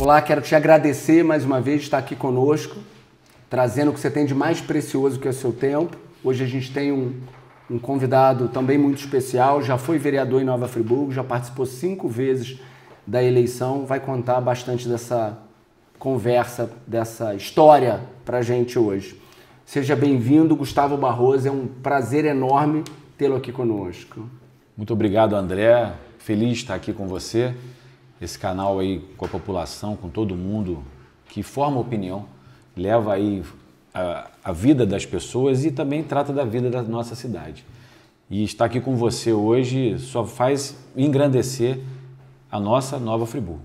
Olá, quero te agradecer mais uma vez de estar aqui conosco, trazendo o que você tem de mais precioso que é o seu tempo. Hoje a gente tem um convidado também muito especial, já foi vereador em Nova Friburgo, já participou 5 vezes da eleição, vai contar bastante dessa conversa, dessa história pra gente hoje. Seja bem-vindo, Gustavo Barroso, é um prazer enorme tê-lo aqui conosco. Muito obrigado, André, feliz de estar aqui com você, esse canal aí com a população, com todo mundo que forma opinião, leva aí a vida das pessoas e também trata da vida da nossa cidade. E estar aqui com você hoje só faz engrandecer a nossa Nova Friburgo.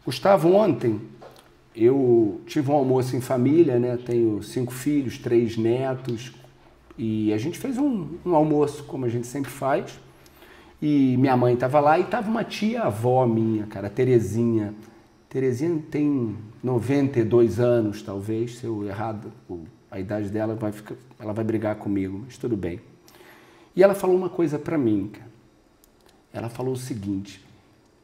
Gustavo, ontem eu tive um almoço em família, né? Tenho 5 filhos, 3 netos e a gente fez um almoço, como a gente sempre faz. E minha mãe estava lá e estava uma tia-avó minha, cara, Terezinha. Terezinha tem 92 anos, talvez, se eu errar a idade dela, ela vai brigar comigo, mas tudo bem. E ela falou uma coisa para mim, cara. Ela falou o seguinte: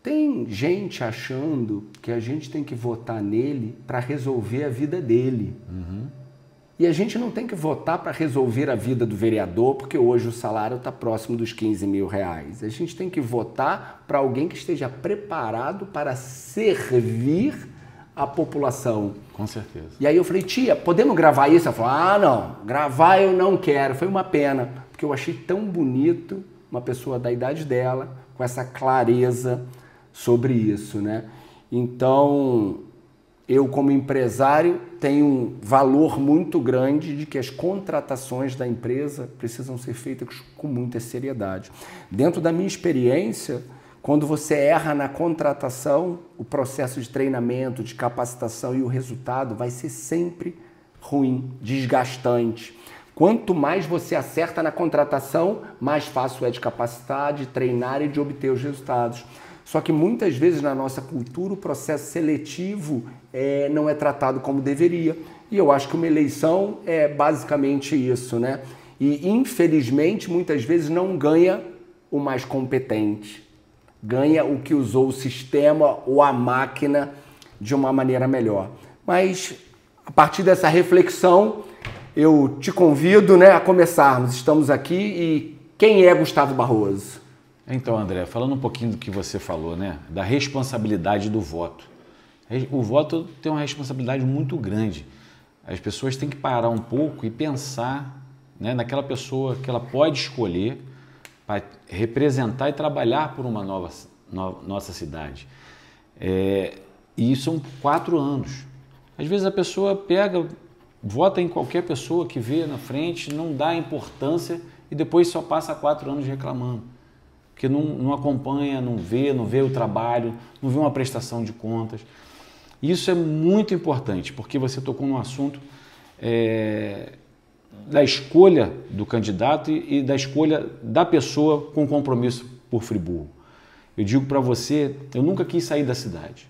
tem gente achando que a gente tem que votar nele para resolver a vida dele. E a gente não tem que votar para resolver a vida do vereador, porque hoje o salário está próximo dos 15 mil reais. A gente tem que votar para alguém que esteja preparado para servir a população. Com certeza. E aí eu falei: tia, podemos gravar isso? Ela falou: ah, não, gravar eu não quero. Foi uma pena, porque eu achei tão bonito uma pessoa da idade dela, com essa clareza sobre isso, né? Então, eu como empresário tenho um valor muito grande de que as contratações da empresa precisam ser feitas com muita seriedade. Dentro da minha experiência, quando você erra na contratação, o processo de treinamento, de capacitação e o resultado vai ser sempre ruim, desgastante. Quanto mais você acerta na contratação, mais fácil é de capacitar, de treinar e de obter os resultados. Só que muitas vezes na nossa cultura o processo seletivo não é tratado como deveria. E eu acho que uma eleição é basicamente isso, né? E infelizmente muitas vezes não ganha o mais competente. Ganha o que usou o sistema ou a máquina de uma maneira melhor. Mas a partir dessa reflexão eu te convido, né, a começarmos. Estamos aqui e quem é Gustavo Barroso? Então, André, falando um pouquinho do que você falou, né, da responsabilidade do voto. O voto tem uma responsabilidade muito grande. As pessoas têm que parar um pouco e pensar, né, naquela pessoa que ela pode escolher para representar e trabalhar por uma nossa cidade. E são 4 anos. Às vezes a pessoa vota em qualquer pessoa que vê na frente, não dá importância e depois só passa 4 anos reclamando. Porque não acompanha, não vê o trabalho, não vê uma prestação de contas. Isso é muito importante, porque você tocou num assunto da escolha do candidato e da escolha da pessoa com compromisso por Friburgo. Eu digo para você, eu nunca quis sair da cidade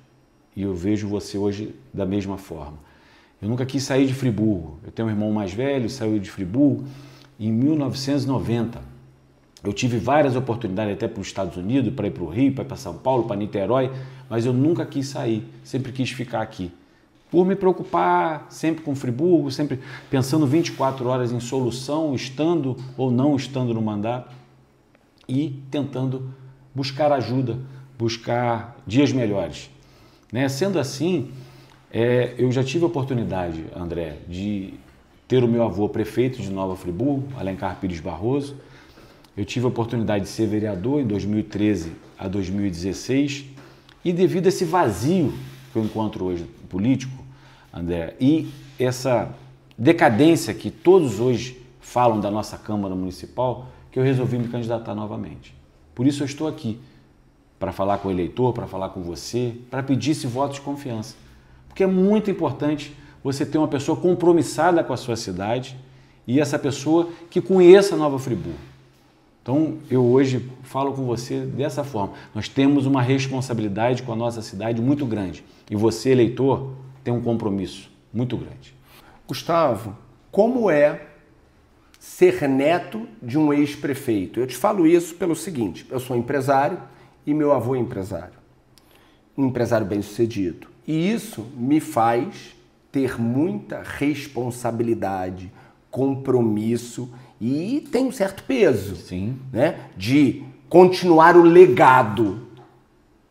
e eu vejo você hoje da mesma forma. Eu nunca quis sair de Friburgo. Eu tenho um irmão mais velho, saiu de Friburgo em 1990. Eu tive várias oportunidades até para os Estados Unidos, para ir para o Rio, para ir para São Paulo, para Niterói, mas eu nunca quis sair, sempre quis ficar aqui. Por me preocupar sempre com Friburgo, sempre pensando 24 horas em solução, estando ou não estando no mandato e tentando buscar ajuda, buscar dias melhores. Né? Sendo assim, eu já tive a oportunidade, André, de ter o meu avô prefeito de Nova Friburgo, Alencar Pires Barroso. Eu tive a oportunidade de ser vereador em 2013 a 2016 e devido a esse vazio que eu encontro hoje político, André, e essa decadência que todos hoje falam da nossa Câmara Municipal, que eu resolvi me candidatar novamente. Por isso eu estou aqui, para falar com o eleitor, para falar com você, para pedir esse voto de confiança. Porque é muito importante você ter uma pessoa compromissada com a sua cidade e essa pessoa que conheça Nova Friburgo. Então, eu hoje falo com você dessa forma. Nós temos uma responsabilidade com a nossa cidade muito grande. E você, eleitor, tem um compromisso muito grande. Gustavo, como é ser neto de um ex-prefeito? Eu te falo isso pelo seguinte: eu sou empresário e meu avô é empresário. Um empresário bem-sucedido. E isso me faz ter muita responsabilidade, compromisso e tem um certo peso. Sim. Né? De continuar o legado.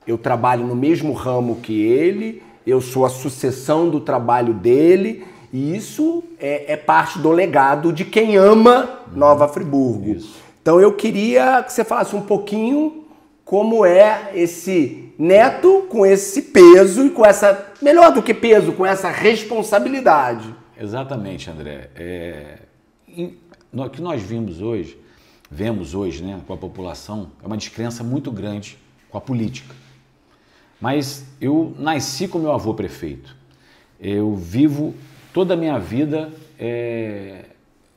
Eu trabalho no mesmo ramo que ele, eu sou a sucessão do trabalho dele, e isso é parte do legado de quem ama Nova Friburgo. Isso. Então eu queria que você falasse um pouquinho como é esse neto com esse peso e com essa, melhor do que peso, com essa responsabilidade. Exatamente, André. O que nós vemos hoje, né, com a população, é uma descrença muito grande com a política. Mas eu nasci com meu avô prefeito. Eu vivo toda a minha vida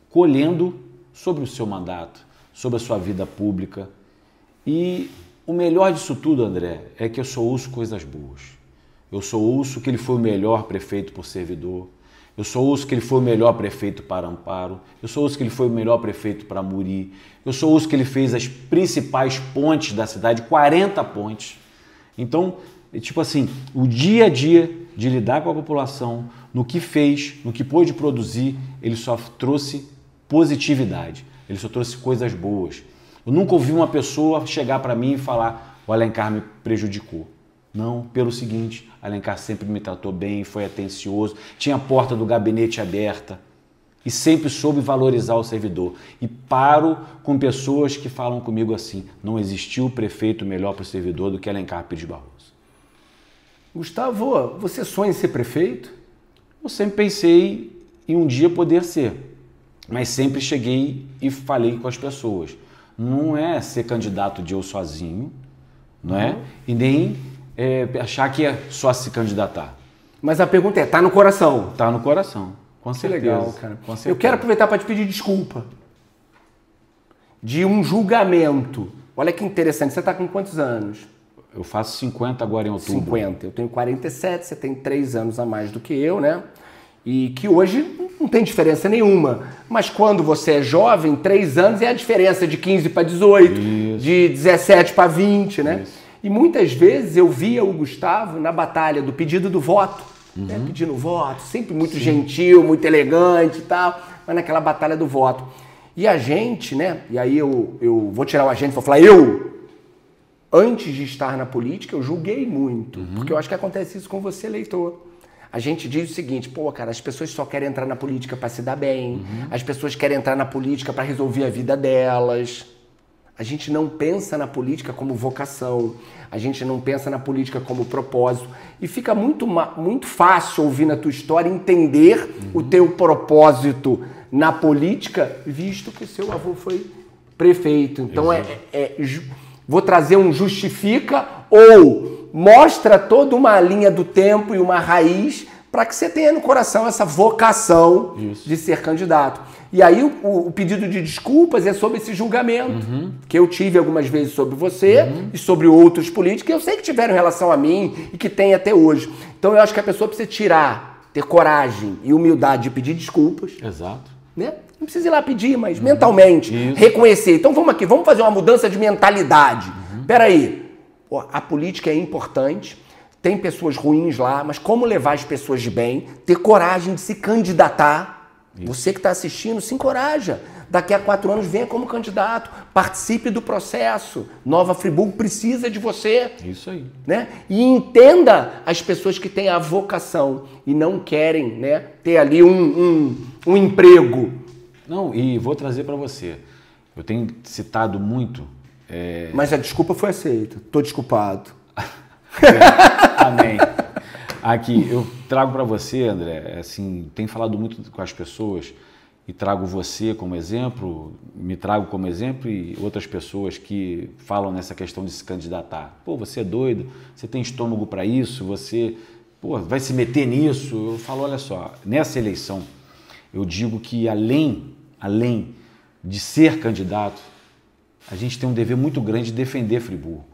colhendo sobre o seu mandato, sobre a sua vida pública. E o melhor disso tudo, André, é que eu só ouço coisas boas. Eu só ouço que ele foi o melhor prefeito por servidor. Eu só ouço que ele foi o melhor prefeito para Amparo. Eu só ouço que ele foi o melhor prefeito para Muri. Eu só ouço que ele fez as principais pontes da cidade, 40 pontes. Então, tipo assim, o dia a dia de lidar com a população, no que fez, no que pôde produzir, ele só trouxe positividade. Ele só trouxe coisas boas. Eu nunca ouvi uma pessoa chegar para mim e falar: o Alencar me prejudicou. Não, pelo seguinte, Alencar sempre me tratou bem, foi atencioso, tinha a porta do gabinete aberta e sempre soube valorizar o servidor. E paro com pessoas que falam comigo assim: não existiu prefeito melhor para o servidor do que Alencar Pires Barroso. Gustavo, você sonha em ser prefeito? Eu sempre pensei em um dia poder ser, mas sempre cheguei e falei com as pessoas: não é ser candidato de eu sozinho, não é? E nem achar que é só se candidatar. Mas a pergunta é, tá no coração? Tá no coração, com certeza. Que legal, cara. Com certeza. Eu quero aproveitar para te pedir desculpa de um julgamento. Olha que interessante, você tá com quantos anos? Eu faço 50 agora em outubro. 50. Eu tenho 47, você tem 3 anos a mais do que eu, né? E que hoje não tem diferença nenhuma. Mas quando você é jovem, 3 anos é a diferença de 15 para 18, isso, de 17 para 20, né? Isso. E muitas vezes eu via o Gustavo na batalha do pedido do voto, né? Pedindo voto, sempre muito gentil, muito elegante e tal, mas naquela batalha do voto. E a gente, né? E aí eu vou tirar o agente e vou falar, antes de estar na política, eu julguei muito, porque eu acho que acontece isso com você, eleitor. A gente diz o seguinte: pô, cara, as pessoas só querem entrar na política para se dar bem, as pessoas querem entrar na política para resolver a vida delas. A gente não pensa na política como vocação, a gente não pensa na política como propósito. E fica muito fácil ouvir na tua história entender o teu propósito na política, visto que seu avô foi prefeito. Então vou trazer um justifica ou mostra toda uma linha do tempo e uma raiz para que você tenha no coração essa vocação de ser candidato. E aí o pedido de desculpas é sobre esse julgamento que eu tive algumas vezes sobre você e sobre outros políticos que eu sei que tiveram relação a mim e que tem até hoje. Então eu acho que a pessoa precisa ter coragem e humildade de pedir desculpas. Exato. Né? Não precisa ir lá pedir, mas mentalmente reconhecer. Então vamos aqui, vamos fazer uma mudança de mentalidade. Peraí, a política é importante, tem pessoas ruins lá, mas como levar as pessoas de bem, ter coragem de se candidatar. Você que está assistindo, se encoraja. Daqui a 4 anos venha como candidato, participe do processo. Nova Friburgo precisa de você. Isso aí. Né? E entenda as pessoas que têm a vocação e não querem, né, ter ali um emprego. Não, e vou trazer para você. Eu tenho citado muito... Mas a desculpa foi aceita. Estou desculpado. Amém. Aqui, eu trago para você, André, assim, tenho falado muito com as pessoas e trago você como exemplo, me trago como exemplo e outras pessoas que falam nessa questão de se candidatar. Pô, você é doido, você tem estômago para isso, você vai se meter nisso. Eu falo, olha só, nessa eleição, eu digo que além de ser candidato, a gente tem um dever muito grande de defender Friburgo.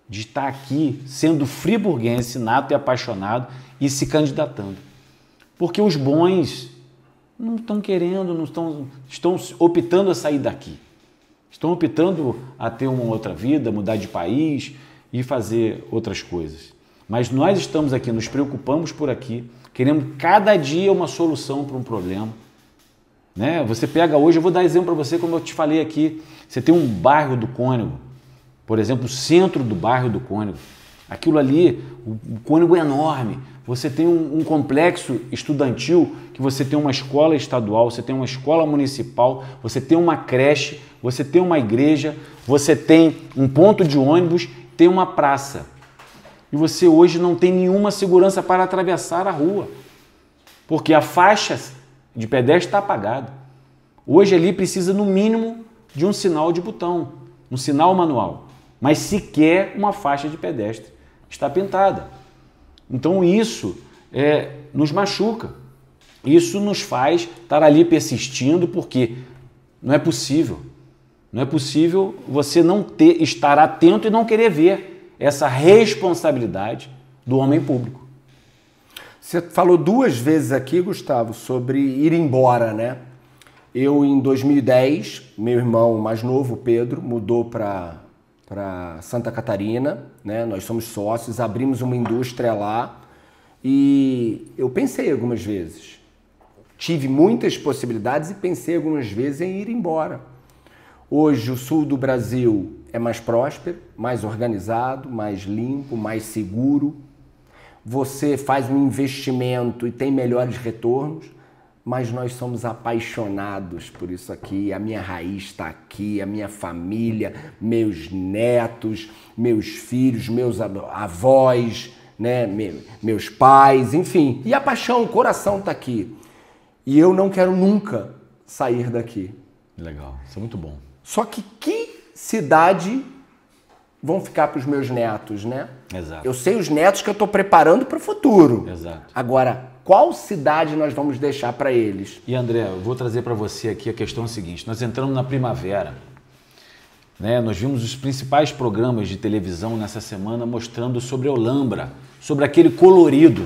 De estar aqui sendo friburguense, nato e apaixonado e se candidatando. Porque os bons não estão querendo, estão optando a sair daqui. Estão optando a ter uma outra vida, mudar de país e fazer outras coisas. Mas nós estamos aqui, nos preocupamos por aqui, queremos cada dia uma solução para um problema. Né? Você pega hoje, eu vou dar exemplo para você, como eu te falei aqui, você tem um bairro do Cônego, por exemplo, o centro do bairro do Cônego. Aquilo ali, o Cônego é enorme. Você tem um complexo estudantil, que você tem uma escola estadual, você tem uma escola municipal, você tem uma creche, você tem uma igreja, você tem um ponto de ônibus, tem uma praça. E você hoje não tem nenhuma segurança para atravessar a rua, porque a faixa de pedestre está apagada. Hoje ali precisa no mínimo de um sinal de botão, um sinal manual, mas sequer uma faixa de pedestre está pintada. Então isso nos machuca, isso nos faz estar ali persistindo, porque não é possível você não estar atento e não querer ver essa responsabilidade do homem público. Você falou 2 vezes aqui, Gustavo, sobre ir embora, né? Eu, em 2010, meu irmão mais novo, Pedro, mudou para Santa Catarina, né? Nós somos sócios, abrimos uma indústria lá e eu pensei algumas vezes. Tive muitas possibilidades e pensei algumas vezes em ir embora. Hoje o sul do Brasil é mais próspero, mais organizado, mais limpo, mais seguro. Você faz um investimento e tem melhores retornos, mas nós somos apaixonados por isso aqui. A minha raiz está aqui, a minha família, meus netos, meus filhos, meus avós, né? Meus pais, enfim. E a paixão, o coração está aqui. E eu não quero nunca sair daqui. Legal, isso é muito bom. Só que cidade vão ficar para os meus netos, né? Exato. Eu sei os netos que eu estou preparando para o futuro. Exato. Agora, qual cidade nós vamos deixar para eles? E André, eu vou trazer para você aqui a questão seguinte. Nós entramos na primavera, né? Nós vimos os principais programas de televisão nessa semana mostrando sobre Olambra, sobre aquele colorido.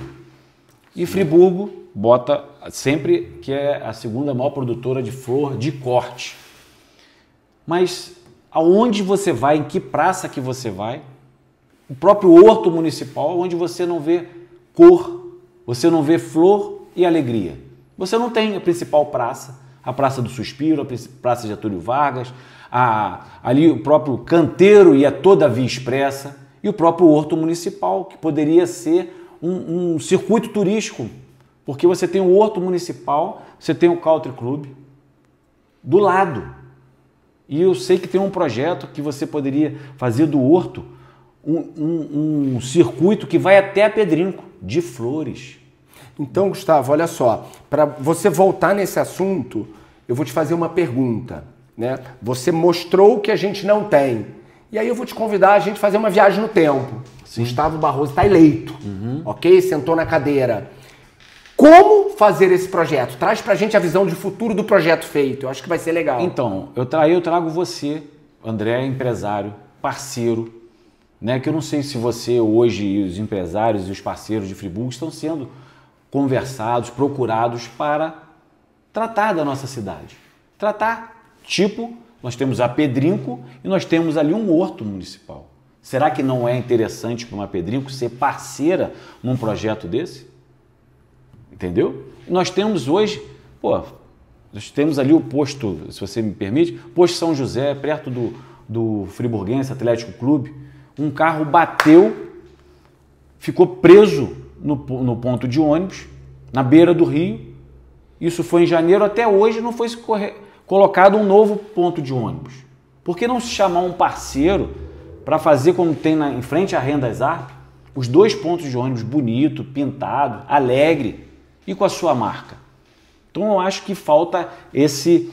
E Friburgo bota sempre que é a segunda maior produtora de flor de corte. Mas aonde você vai, em que praça que você vai, o próprio horto municipal, onde você não vê cor, você não vê flor e alegria. Você não tem a principal praça, a Praça do Suspiro, a Praça de Getúlio Vargas, ali o próprio canteiro e a toda a Via Expressa, e o próprio horto municipal, que poderia ser um circuito turístico, porque você tem o horto municipal, você tem o Country Club do lado. E eu sei que tem um projeto que você poderia fazer do horto um circuito que vai até a Pedrinco, de flores. Então, Gustavo, olha só, para você voltar nesse assunto, eu vou te fazer uma pergunta, né? Você mostrou o que a gente não tem. E aí eu vou te convidar a gente fazer uma viagem no tempo. Sim. Gustavo Barroso está eleito, ok? Sentou na cadeira. Como fazer esse projeto? Traz pra gente a visão de futuro do projeto feito. Eu acho que vai ser legal. Então, eu trago você, André, empresário, parceiro, né? Que eu não sei se você hoje e os empresários e os parceiros de Friburgo estão sendo conversados, procurados para tratar da nossa cidade. Tratar, tipo, nós temos a Pedrinco e nós temos ali um horto municipal. Será que não é interessante para uma Pedrinco ser parceira num projeto desse? Entendeu? Nós temos hoje, nós temos ali o posto, se você me permite, posto São José, perto do Friburguense Atlético Clube. Um carro bateu, ficou preso no ponto de ônibus, na beira do rio. Isso foi em janeiro, até hoje não foi colocado um novo ponto de ônibus. Por que não se chamar um parceiro para fazer como tem em frente à Rendas Arp, os 2 pontos de ônibus bonito, pintado, alegre, e com a sua marca? Então eu acho que falta esse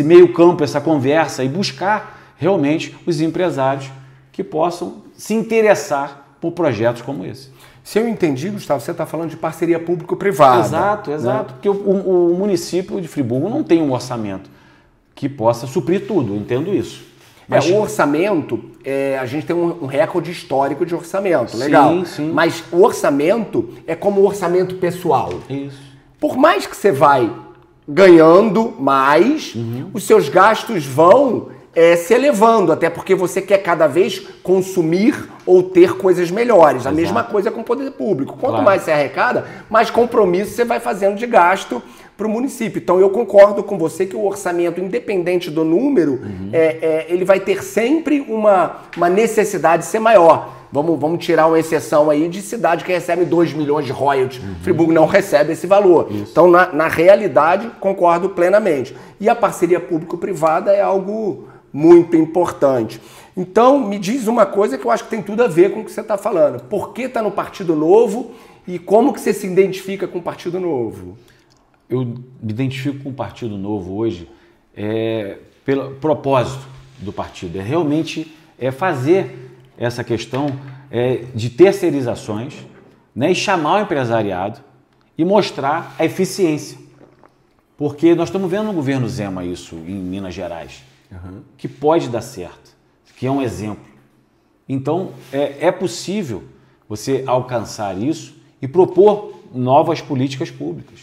meio campo, essa conversa e buscar realmente os empresários que possam se interessar por projetos como esse. Se eu entendi, Gustavo, você está falando de parceria público-privada. Exato. Né? Porque o município de Friburgo não tem um orçamento que possa suprir tudo, eu entendo isso. Mas o orçamento, a gente tem um recorde histórico de orçamento, legal. Sim. Mas o orçamento é como o orçamento pessoal. Isso. Por mais que você vai ganhando mais, os seus gastos vão se elevando, até porque você quer cada vez consumir ou ter coisas melhores. A mesma coisa com o poder público. Quanto mais você arrecada, mais compromisso você vai fazendo de gasto para o município. Então eu concordo com você que o orçamento, independente do número, ele vai ter sempre uma necessidade de ser maior. Vamos tirar uma exceção aí de cidade que recebe 2 milhões de royalties. Friburgo não recebe esse valor. Isso. Então, na realidade, concordo plenamente. E a parceria público-privada é algo muito importante. Então, me diz uma coisa que eu acho que tem tudo a ver com o que você está falando. Por que está no Partido Novo e como que você se identifica com o Partido Novo? Eu me identifico com o Partido Novo hoje pelo propósito do partido. Realmente fazer essa questão de terceirizações, né, e chamar o empresariado e mostrar a eficiência. Porque nós estamos vendo no governo Zema isso em Minas Gerais, que pode dar certo, que é um exemplo. Então, é possível você alcançar isso e propor novas políticas públicas.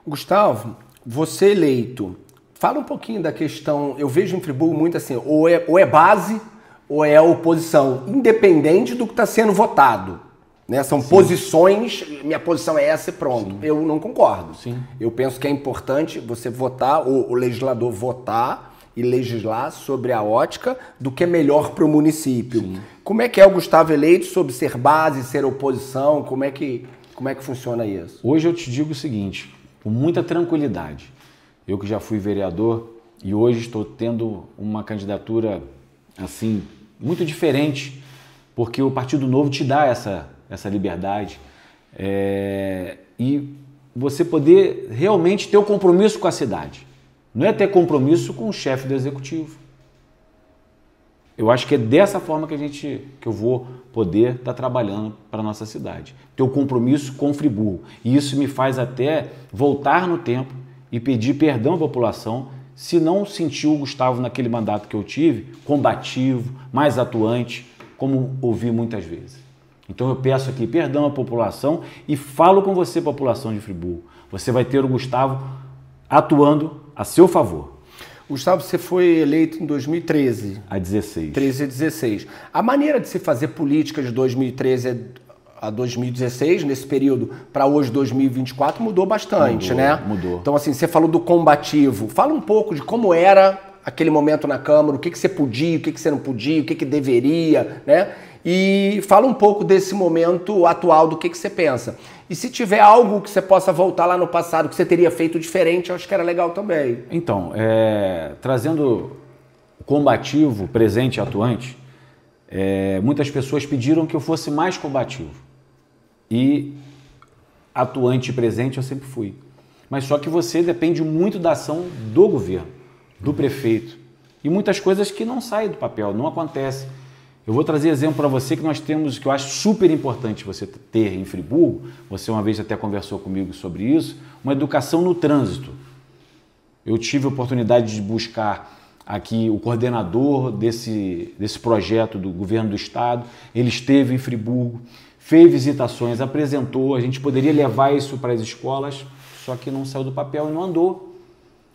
Gustavo, você eleito, fala um pouquinho da questão, eu vejo em Friburgo muito assim, ou é base ou é oposição, independente do que está sendo votado. Né? São posições, minha posição é essa e pronto. Sim. Eu não concordo. Sim. Eu penso que é importante você votar, o legislador votar e legislar sobre a ótica do que é melhor para o município. Sim. Como é que é o Gustavo eleito sobre ser base, ser oposição? Como é que funciona isso? Hoje eu te digo o seguinte, com muita tranquilidade. Eu que já fui vereador e hoje estou tendo uma candidatura assim muito diferente, porque o Partido Novo te dá essa liberdade e você poder realmente ter o compromisso com a cidade. Não é ter compromisso com o chefe do executivo. Eu acho que é dessa forma que eu vou poder estar trabalhando para a nossa cidade. Ter o compromisso com o Friburgo. E isso me faz até voltar no tempo e pedir perdão à população se não sentiu o Gustavo naquele mandato que eu tive, combativo, mais atuante, como ouvi muitas vezes. Então eu peço aqui perdão à população e falo com você, população de Friburgo. Você vai ter o Gustavo atuando a seu favor. Gustavo, você foi eleito em 2013. A 16. 13 a 16. A maneira de se fazer política de 2013 a 2016, nesse período, para hoje, 2024, mudou bastante, né? Mudou. Então, assim, você falou do combativo. Fala um pouco de como era aquele momento na Câmara, o que você podia, o que você não podia, o que deveria, né? E fala um pouco desse momento atual, do que você pensa. E se tiver algo que você possa voltar lá no passado, que você teria feito diferente, eu acho que era legal também. Então, trazendo o combativo, presente e atuante, muitas pessoas pediram que eu fosse mais combativo. E atuante e presente eu sempre fui. Mas só que você depende muito da ação do governo, do prefeito. E muitas coisas que não saem do papel, não acontecem. Eu vou trazer exemplo para você que nós temos, que eu acho super importante você ter em Friburgo, você uma vez até conversou comigo sobre isso, uma educação no trânsito. Eu tive a oportunidade de buscar aqui o coordenador desse projeto do governo do estado, ele esteve em Friburgo, fez visitações, apresentou, a gente poderia levar isso para as escolas, só que não saiu do papel e não andou.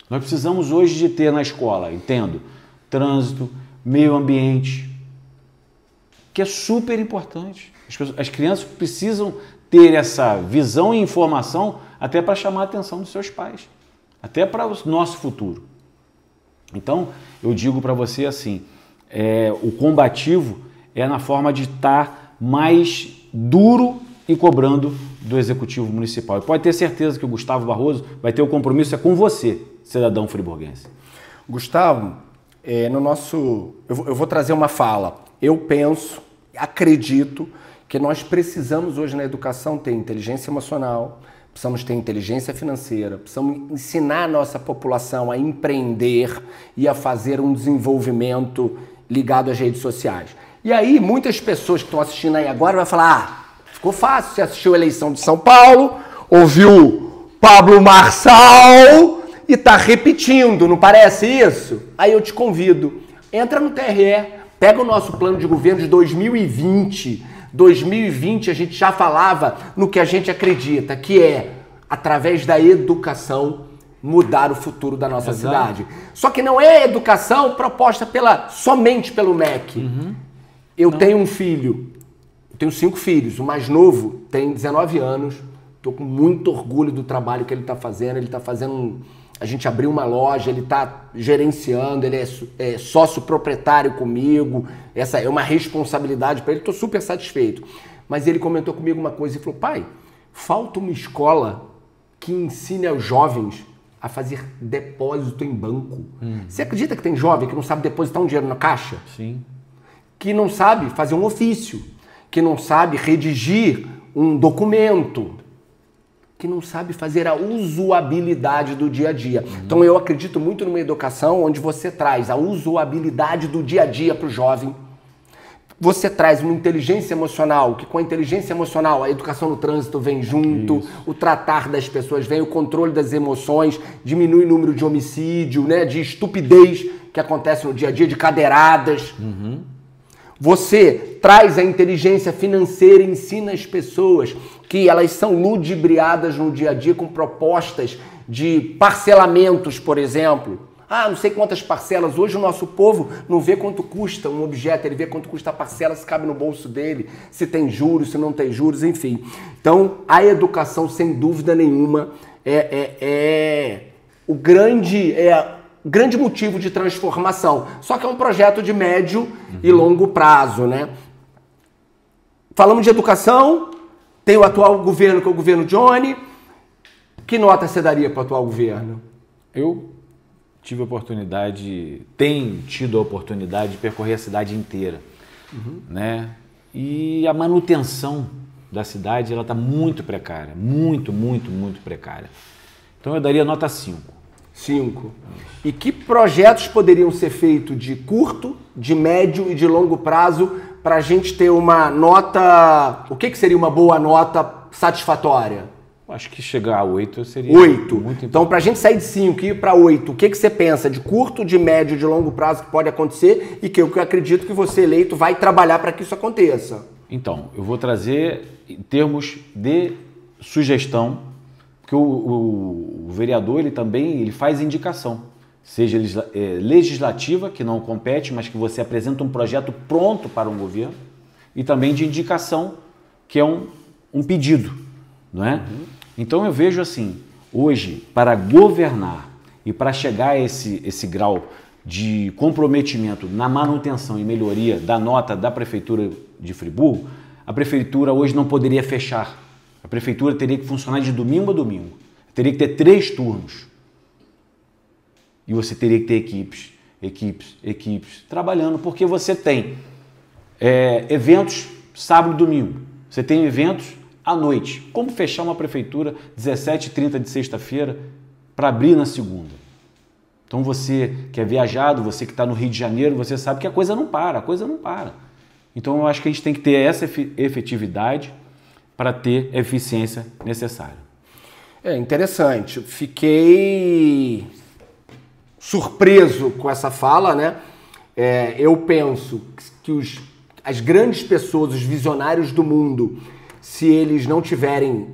Nós precisamos hoje de ter na escola, entendo, trânsito, meio ambiente, que é super importante. As crianças precisam ter essa visão e informação até para chamar a atenção dos seus pais, até para o nosso futuro. Então, eu digo para você assim, o combativo é na forma de estar mais duro e cobrando do Executivo Municipal. E pode ter certeza que o Gustavo Barroso vai ter o compromisso com você, cidadão friburguense. Gustavo, eu vou trazer uma fala. Eu penso, acredito que nós precisamos hoje na educação ter inteligência emocional, precisamos ter inteligência financeira, precisamos ensinar a nossa população a empreender e a fazer um desenvolvimento ligado às redes sociais. E aí, muitas pessoas que estão assistindo aí agora vão falar, ficou fácil, você assistiu a eleição de São Paulo, ouviu Pablo Marçal e está repetindo, não parece isso? Aí eu te convido, entra no TRE, pega o nosso plano de governo de 2020. 2020 a gente já falava no que a gente acredita, que é, através da educação, mudar o futuro da nossa Exato. cidade. Só que não é educação proposta somente pelo MEC. Eu tenho um filho, eu tenho 5 filhos, o mais novo tem 19 anos, estou com muito orgulho do trabalho que ele está fazendo, a gente abriu uma loja, ele está gerenciando, ele é sócio proprietário comigo, essa é uma responsabilidade para ele, estou super satisfeito. Mas ele comentou comigo uma coisa e falou, pai, falta uma escola que ensine aos jovens a fazer depósito em banco. Você acredita que tem jovem que não sabe depositar um dinheiro na caixa? Sim. Que não sabe fazer um ofício, que não sabe redigir um documento, que não sabe fazer a usabilidade do dia a dia. Então eu acredito muito numa educação onde você traz a usabilidade do dia a dia para o jovem. Você traz uma inteligência emocional, que com a inteligência emocional a educação no trânsito vem junto, o tratar das pessoas vem, o controle das emoções, diminui o número de homicídio, né, de estupidez que acontece no dia a dia, de cadeiradas. Você traz a inteligência financeira, ensina as pessoas que elas são ludibriadas no dia a dia com propostas de parcelamentos, por exemplo. Ah, não sei quantas parcelas. Hoje o nosso povo não vê quanto custa um objeto, ele vê quanto custa a parcela, se cabe no bolso dele, se tem juros, se não tem juros, enfim. Então, a educação, sem dúvida nenhuma, é o grande motivo de transformação. Só que é um projeto de médio e longo prazo, né? Falamos de educação, tem o atual governo, que é o governo Johnny. Que nota você daria para o atual governo? Eu tive a oportunidade, tenho tido a oportunidade de percorrer a cidade inteira, né? E a manutenção da cidade, ela está muito precária, muito precária. Então eu daria nota 5. 5. E que projetos poderiam ser feitos de curto, de médio e de longo prazo para a gente ter uma nota... O que seria uma boa nota satisfatória? Acho que chegar a 8 seria 8. muito importante. Então, para a gente sair de 5 e ir para 8, o que você pensa de curto, de médio e de longo prazo que pode acontecer e que eu acredito que você, eleito, vai trabalhar para que isso aconteça? Então, eu vou trazer em termos de sugestão, porque o vereador ele faz indicação, seja legislativa, que não compete, mas que você apresenta um projeto pronto para um governo, e também de indicação, que é um pedido, não é? Então eu vejo assim, hoje, para governar e para chegar a esse grau de comprometimento na manutenção e melhoria da nota da Prefeitura de Friburgo, a Prefeitura hoje não poderia fechar. A Prefeitura teria que funcionar de domingo a domingo. Teria que ter 3 turnos. E você teria que ter equipes trabalhando, porque você tem eventos sábado e domingo. Você tem eventos à noite. Como fechar uma prefeitura 17h30 de sexta-feira para abrir na segunda? Então você que é viajado, você que está no Rio de Janeiro, você sabe que a coisa não para. Então eu acho que a gente tem que ter essa efetividade para ter a eficiência necessária. É interessante. Fiquei surpreso com essa fala, né? Eu penso que as grandes pessoas, os visionários do mundo, se eles não tiverem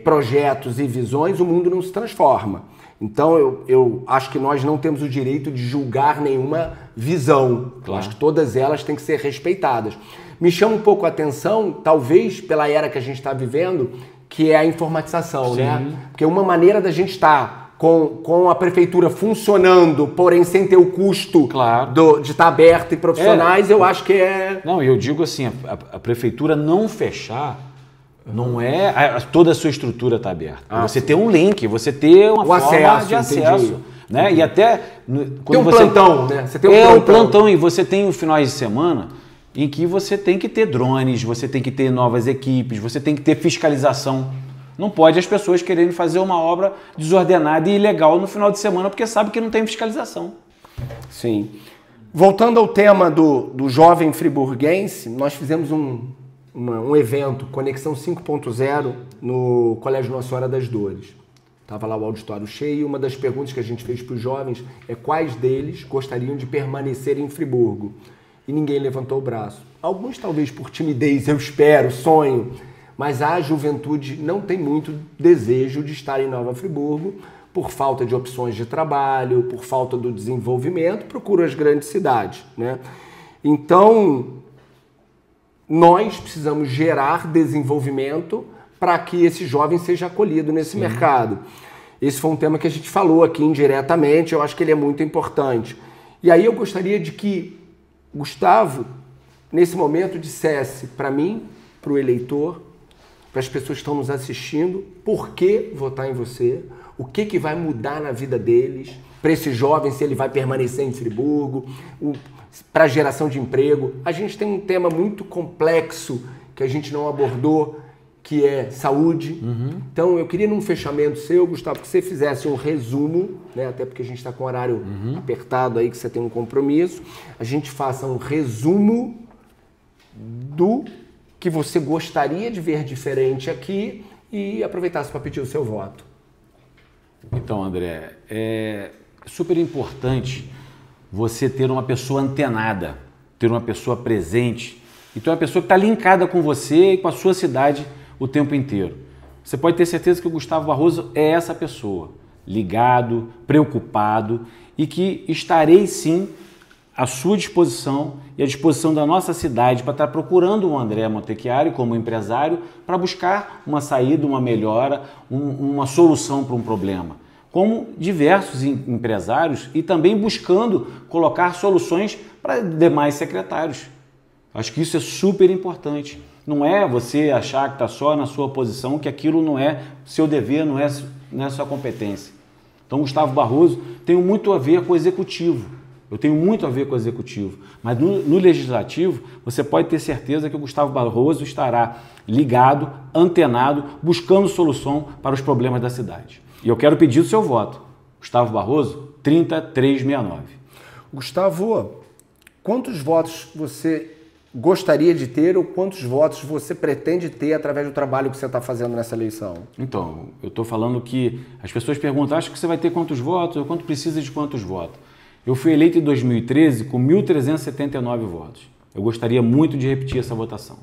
projetos e visões, o mundo não se transforma. Então, eu acho que nós não temos o direito de julgar nenhuma visão. Claro. Eu acho que todas elas têm que ser respeitadas. Me chama um pouco a atenção, talvez pela era que a gente está vivendo, que é a informatização, né? Porque uma maneira da gente estar com a prefeitura funcionando, porém sem ter o custo de estar aberto e profissionais, eu acho que é... Não, eu digo assim, a prefeitura não fechar... Não é toda a sua estrutura está aberta. Você tem um link, você tem uma forma de acesso. Né? E até... Tem um plantão, né? Você tem um plantão e você tem os finais de semana em que você tem que ter drones, você tem que ter novas equipes, você tem que ter fiscalização. Não pode as pessoas quererem fazer uma obra desordenada e ilegal no final de semana porque sabe que não tem fiscalização. Sim. Voltando ao tema do jovem friburguense, nós fizemos um evento, Conexão 5.0, no Colégio Nossa Senhora das Dores. Estava lá o auditório cheio e uma das perguntas que a gente fez para os jovens é quais deles gostariam de permanecer em Friburgo. E ninguém levantou o braço. Alguns talvez por timidez, eu espero, sonho, mas a juventude não tem muito desejo de estar em Nova Friburgo por falta de opções de trabalho, por falta do desenvolvimento, procuram as grandes cidades, né? Então, nós precisamos gerar desenvolvimento para que esse jovem seja acolhido nesse mercado. Esse foi um tema que a gente falou aqui indiretamente, eu acho que ele é muito importante. E aí eu gostaria de que Gustavo, nesse momento, dissesse para mim, para o eleitor, para as pessoas que estão nos assistindo, por que votar em você, o que vai mudar na vida deles, para esse jovem, se ele vai permanecer em Friburgo, para a geração de emprego. A gente tem um tema muito complexo que a gente não abordou, que é saúde. Então, eu queria num fechamento seu, Gustavo, que você fizesse um resumo, né, até porque a gente está com o horário apertado aí, que você tem um compromisso, a gente faça um resumo do que você gostaria de ver diferente aqui e aproveitasse para pedir o seu voto. Então, André, é super importante você ter uma pessoa antenada, ter uma pessoa presente, e ter uma pessoa que está linkada com você e com a sua cidade o tempo inteiro. Você pode ter certeza que o Gustavo Barroso é essa pessoa, ligado, preocupado, e que estarei sim à sua disposição e à disposição da nossa cidade para estar procurando o André Montecchiari como empresário para buscar uma saída, uma melhora, uma solução para um problema. Como diversos empresários e também buscando colocar soluções para demais secretários. Acho que isso é super importante. Não é você achar que está só na sua posição, que aquilo não é seu dever, não é sua competência. Então, Gustavo Barroso tem muito a ver com o executivo. Eu tenho muito a ver com o executivo. Mas no legislativo, você pode ter certeza que o Gustavo Barroso estará ligado, antenado, buscando solução para os problemas da cidade. E eu quero pedir o seu voto. Gustavo Barroso, 30369. Gustavo, quantos votos você gostaria de ter ou quantos votos você pretende ter através do trabalho que você está fazendo nessa eleição? Então, eu estou falando que as pessoas perguntam, acho que você vai ter quantos votos ou quanto precisa de quantos votos. Eu fui eleito em 2013 com 1.379 votos. Eu gostaria muito de repetir essa votação.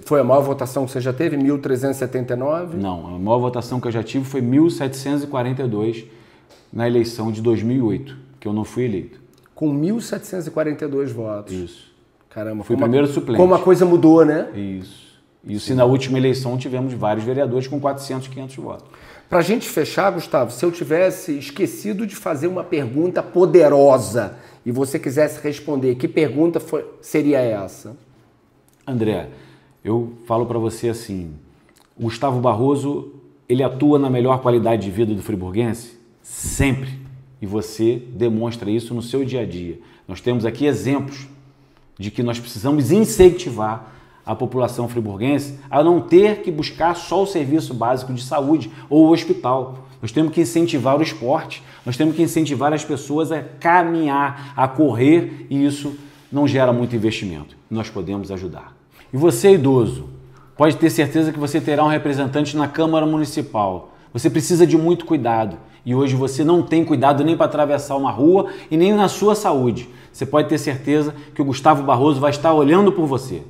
Foi a maior votação que você já teve? 1.379? Não, a maior votação que eu já tive foi 1.742 na eleição de 2008, que eu não fui eleito. Com 1.742 votos? Isso. Caramba, fui primeiro suplente. Como a coisa mudou, né? Isso. E se na última eleição tivemos vários vereadores com 400, 500 votos. Para a gente fechar, Gustavo, se eu tivesse esquecido de fazer uma pergunta poderosa e você quisesse responder, que pergunta seria essa? André, eu falo para você assim, o Gustavo Barroso, ele atua na melhor qualidade de vida do friburguense? Sempre. E você demonstra isso no seu dia a dia. Nós temos aqui exemplos de que nós precisamos incentivar a população friburguense a não ter que buscar só o serviço básico de saúde ou o hospital. Nós temos que incentivar o esporte, nós temos que incentivar as pessoas a caminhar, a correr, e isso não gera muito investimento. Nós podemos ajudar. E você, idoso, pode ter certeza que você terá um representante na Câmara Municipal. Você precisa de muito cuidado. E hoje você não tem cuidado nem para atravessar uma rua e nem na sua saúde. Você pode ter certeza que o Gustavo Barroso vai estar olhando por você.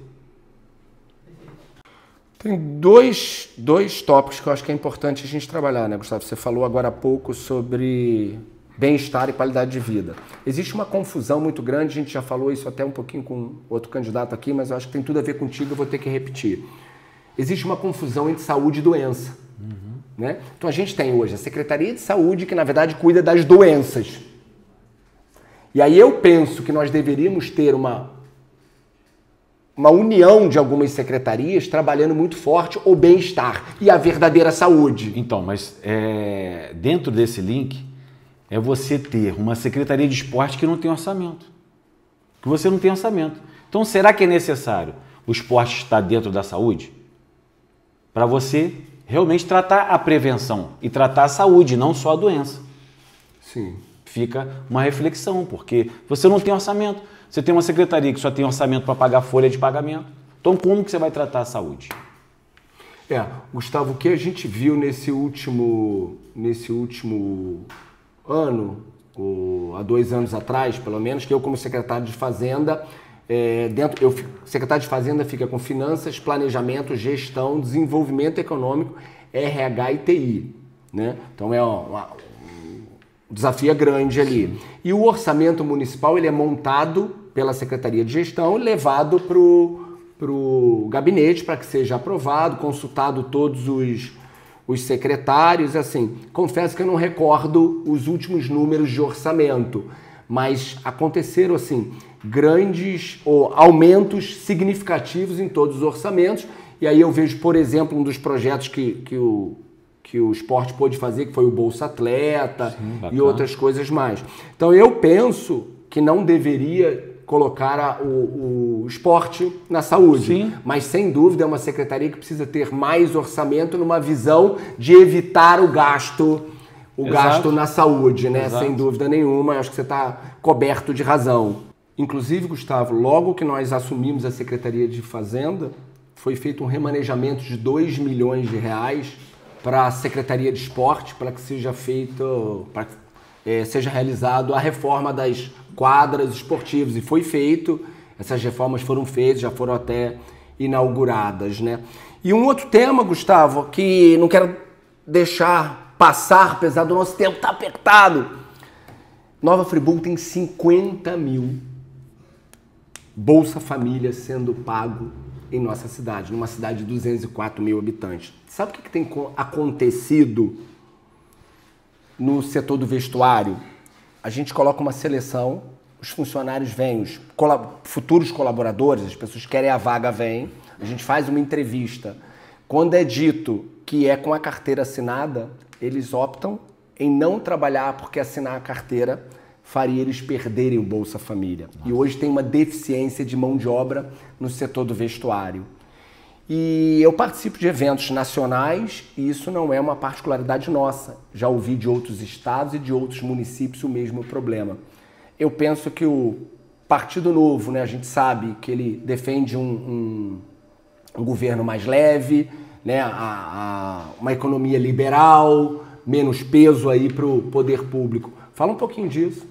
Tem dois tópicos que eu acho que é importante a gente trabalhar, né, Gustavo? Você falou agora há pouco sobre bem-estar e qualidade de vida. Existe uma confusão muito grande, a gente já falou isso até um pouquinho com outro candidato aqui, mas eu acho que tem tudo a ver contigo, eu vou ter que repetir. Existe uma confusão entre saúde e doença. Né? Então a gente tem hoje a Secretaria de Saúde, que na verdade cuida das doenças. E aí eu penso que nós deveríamos ter uma união de algumas secretarias trabalhando muito forte o bem-estar e a verdadeira saúde. Então, mas dentro desse link é você ter uma Secretaria de Esporte que não tem orçamento. Que você não tem orçamento. Então será que é necessário o esporte estar dentro da saúde? Para você realmente tratar a prevenção e tratar a saúde, não só a doença. Sim. Fica uma reflexão, porque você não tem orçamento. Você tem uma secretaria que só tem orçamento para pagar folha de pagamento. Então, como que você vai tratar a saúde? Gustavo, o que a gente viu nesse último ano, ou há 2 anos atrás, pelo menos, que eu como secretário de Fazenda, secretário de Fazenda fica com finanças, planejamento, gestão, desenvolvimento econômico, RH e TI. né? Então o desafio é grande ali. Sim. E o orçamento municipal ele é montado pela Secretaria de Gestão e levado para o gabinete para que seja aprovado, consultado todos os secretários. Assim, confesso que eu não recordo os últimos números de orçamento, mas aconteceram assim grandes aumentos significativos em todos os orçamentos. E aí eu vejo, por exemplo, um dos projetos que o esporte pôde fazer, que foi o Bolsa Atleta. Sim, e outras coisas mais. Então eu penso que não deveria colocar o esporte na saúde. Sim. Mas sem dúvida é uma secretaria que precisa ter mais orçamento numa visão de evitar o gasto na saúde, né? Exato. Sem dúvida nenhuma, acho que você está coberto de razão. Inclusive, Gustavo, logo que nós assumimos a Secretaria de Fazenda, foi feito um remanejamento de 2 milhões de reais para a Secretaria de Esporte, para que seja seja realizado a reforma das quadras esportivas. E foi feito, essas reformas foram feitas, já foram até inauguradas, né? E um outro tema, Gustavo, que não quero deixar passar, apesar do nosso tempo estar apertado. Nova Friburgo tem 50 mil Bolsa Família sendo pago em nossa cidade, numa cidade de 204 mil habitantes. Sabe o que tem acontecido no setor do vestuário? A gente coloca uma seleção, os funcionários vêm, os futuros colaboradores, as pessoas que querem a vaga vêm, a gente faz uma entrevista. Quando é dito que é com a carteira assinada, eles optam em não trabalhar porque assinar a carteira faria eles perderem o Bolsa Família. Nossa. E hoje tem uma deficiência de mão de obra no setor do vestuário. E eu participo de eventos nacionais e isso não é uma particularidade nossa. Já ouvi de outros estados e de outros municípios o mesmo problema. Eu penso que o Partido Novo, né, a gente sabe que ele defende um governo mais leve, né, uma economia liberal, menos peso aí para o poder público. Fala um pouquinho disso.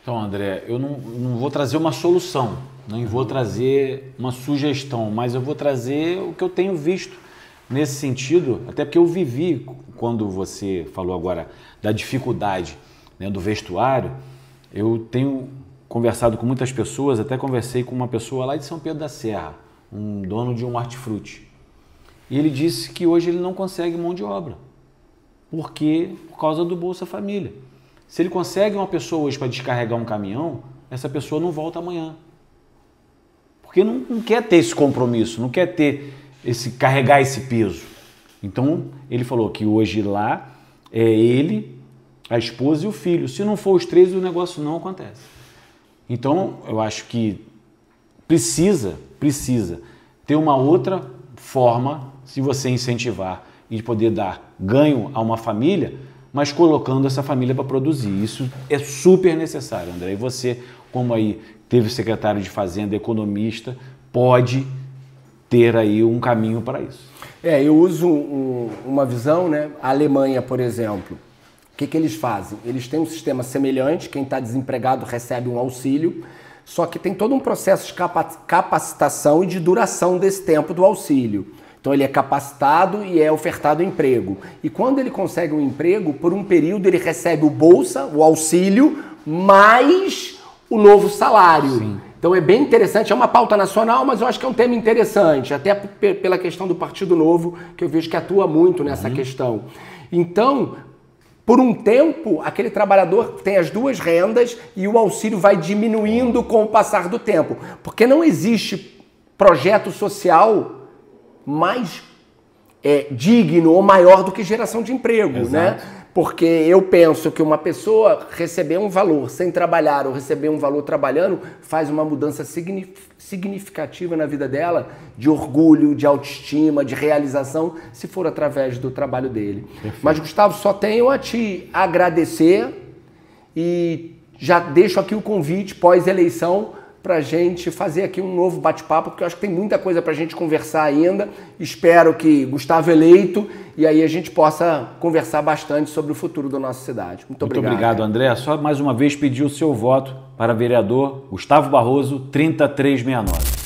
Então, André, eu não vou trazer uma solução, nem vou trazer uma sugestão, mas eu vou trazer o que eu tenho visto nesse sentido, até porque eu vivi, quando você falou agora da dificuldade, né, do vestuário, eu tenho conversado com muitas pessoas, até conversei com uma pessoa lá de São Pedro da Serra, um dono de um hortifruti, e ele disse que hoje ele não consegue mão de obra, por causa do Bolsa Família. Se ele consegue uma pessoa hoje para descarregar um caminhão, essa pessoa não volta amanhã. Porque não quer ter esse compromisso, não quer ter carregar esse peso. Então, ele falou que hoje lá é ele, a esposa e o filho. Se não for os três, o negócio não acontece. Então, eu acho que precisa ter uma outra forma, se você incentivar e poder dar ganho a uma família, mas colocando essa família para produzir. Isso é super necessário, André. E você, como aí teve secretário de Fazenda, economista, pode ter aí um caminho para isso. Eu uso uma visão, né? A Alemanha, por exemplo, o que eles fazem? Eles têm um sistema semelhante, quem está desempregado recebe um auxílio, só que tem todo um processo de capacitação e de duração desse tempo do auxílio. Então ele é capacitado e é ofertado emprego. E quando ele consegue um emprego, por um período ele recebe o bolsa, o auxílio, mais o novo salário. Sim. Então é bem interessante, é uma pauta nacional, mas eu acho que é um tema interessante, até pela questão do Partido Novo, que eu vejo que atua muito nessa questão. Então, por um tempo, aquele trabalhador tem as duas rendas e o auxílio vai diminuindo com o passar do tempo. Porque não existe projeto social mais digno ou maior do que geração de emprego, exato, né? Porque eu penso que uma pessoa receber um valor sem trabalhar ou receber um valor trabalhando faz uma mudança significativa na vida dela, de orgulho, de autoestima, de realização, se for através do trabalho dele. Perfeito. Mas, Gustavo, só tenho a te agradecer e já deixo aqui o convite pós-eleição para a gente fazer aqui um novo bate-papo, porque eu acho que tem muita coisa para a gente conversar ainda. Espero que Gustavo eleito e aí a gente possa conversar bastante sobre o futuro da nossa cidade. Muito obrigado. Muito obrigado, André. Só mais uma vez pedir o seu voto para vereador Gustavo Barroso, 3369.